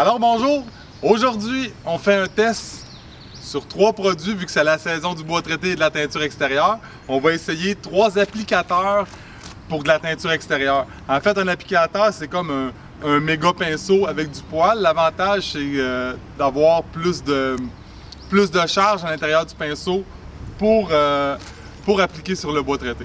Alors bonjour, aujourd'hui on fait un test sur 3 produits vu que c'est la saison du bois traité et de la teinture extérieure. On va essayer 3 applicateurs pour de la teinture extérieure. En fait, un applicateur c'est comme un méga pinceau avec du poil. L'avantage c'est d'avoir plus de charge à l'intérieur du pinceau pour appliquer sur le bois traité.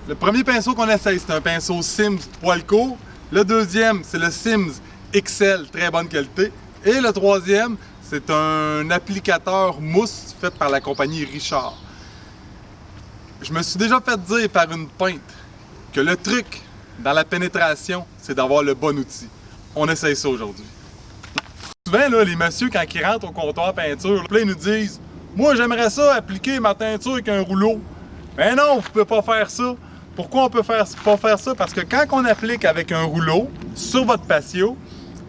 Le premier pinceau qu'on essaye, c'est un pinceau Sims poil court. Le deuxième, c'est le Sims XL, très bonne qualité. Et le troisième, c'est un applicateur mousse fait par la compagnie Richard. Je me suis déjà fait dire par une peinte que le truc dans la pénétration, c'est d'avoir le bon outil. On essaye ça aujourd'hui. Souvent, là, les messieurs, quand ils rentrent au comptoir peinture, là, ils nous disent « Moi, j'aimerais ça appliquer ma teinture avec un rouleau. » Mais non, vous ne pouvez pas faire ça. Pourquoi on peut pas faire ça? Parce que quand on applique avec un rouleau sur votre patio,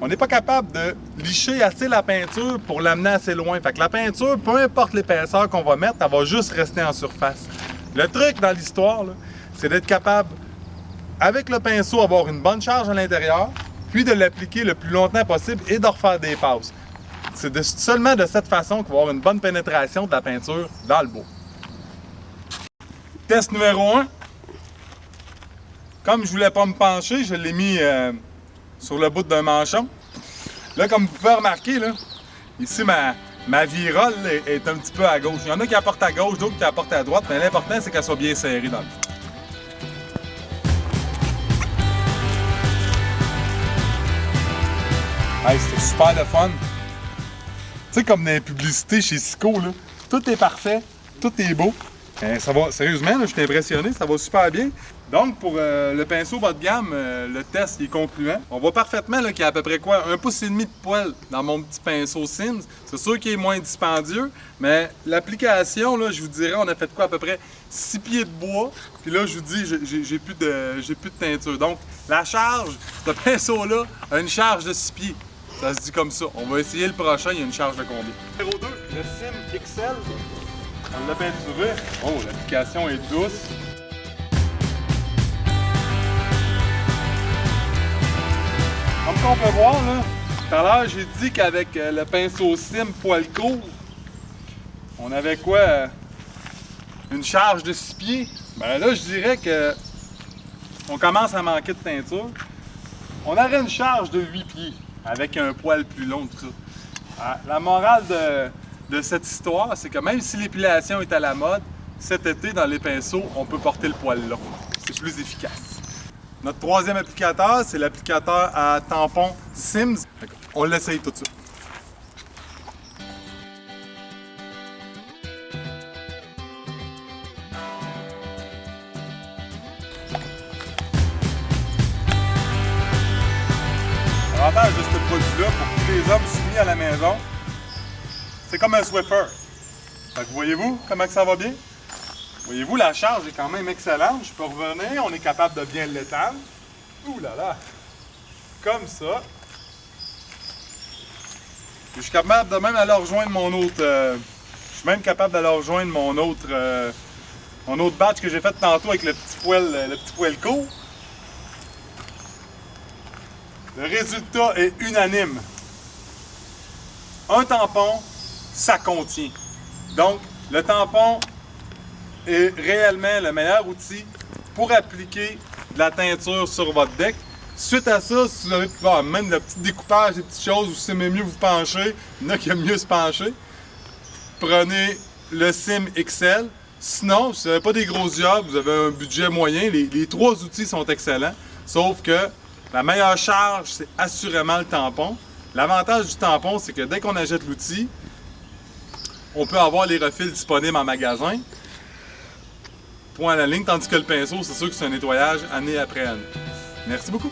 on n'est pas capable de licher assez la peinture pour l'amener assez loin. Fait que la peinture, peu importe l'épaisseur qu'on va mettre, elle va juste rester en surface. Le truc dans l'histoire, c'est d'être capable, avec le pinceau, avoir une bonne charge à l'intérieur, puis de l'appliquer le plus longtemps possible et de refaire des passes. C'est seulement de cette façon qu'on va avoir une bonne pénétration de la peinture dans le bois. Test numéro 1. Comme je voulais pas me pencher, je l'ai mis sur le bout d'un manchon. Là, comme vous pouvez remarquer, là, ici, ma virole est un petit peu à gauche. Il y en a qui apportent à gauche, d'autres qui apportent à droite, mais l'important, c'est qu'elle soit bien serrée dans le fond. Hey, c'était super le fun. Tu sais, comme dans les publicités chez Sico, là, tout est parfait, tout est beau. Ça va, sérieusement, là, je suis impressionné, ça va super bien. Donc, pour le pinceau bas de gamme, le test est concluant. On voit parfaitement qu'il y a à peu près quoi, 1,5 pouce de poil dans mon petit pinceau Sims. C'est sûr qu'il est moins dispendieux, mais l'application, là, je vous dirais, on a fait quoi à peu près 6 pieds de bois. Puis là, je vous dis, j'ai plus de teinture. Donc, la charge, ce pinceau-là a une charge de 6 pieds. Ça se dit comme ça. On va essayer le prochain, il y a une charge de combien? Numéro 2, le Sim XL. On l'a peinturé. Oh, l'application est douce. Comme on peut voir, là, tout à l'heure, j'ai dit qu'avec le pinceau Sim poil court, on avait quoi? Une charge de 6 pieds. Ben là, je dirais que on commence à manquer de teinture. On aurait une charge de 8 pieds avec un poil plus long, tout ça. La morale de cette histoire, c'est que même si l'épilation est à la mode, cet été, dans les pinceaux, on peut porter le poil long. C'est plus efficace. Notre troisième applicateur, c'est l'applicateur à tampon Sims. On l'essaye tout de suite. L'avantage de ce produit-là pour tous les hommes soumis à la maison, c'est comme un Swiffer. Fait que voyez-vous comment que ça va bien? Voyez-vous, la charge est quand même excellente. Je peux revenir, on est capable de bien l'étendre. Ouh là là! Comme ça. Je suis capable de même aller rejoindre mon autre... je suis même capable d'aller rejoindre mon autre batch que j'ai fait tantôt avec le petit poil court. Le résultat est unanime. Un tampon, ça contient. Donc, le tampon est réellement le meilleur outil pour appliquer de la teinture sur votre deck. Suite à ça, si vous avez même le petit découpage, des petites choses, où c'est mieux vous pencher, il y en a qui aiment mieux se pencher, prenez le Sim XL. Sinon, si vous n'avez pas des gros jobs, vous avez un budget moyen, les 3 outils sont excellents, sauf que la meilleure charge, c'est assurément le tampon. L'avantage du tampon, c'est que dès qu'on achète l'outil, on peut avoir les refils disponibles en magasin. Point à la ligne, tandis que le pinceau, c'est sûr que c'est un nettoyage année après année. Merci beaucoup!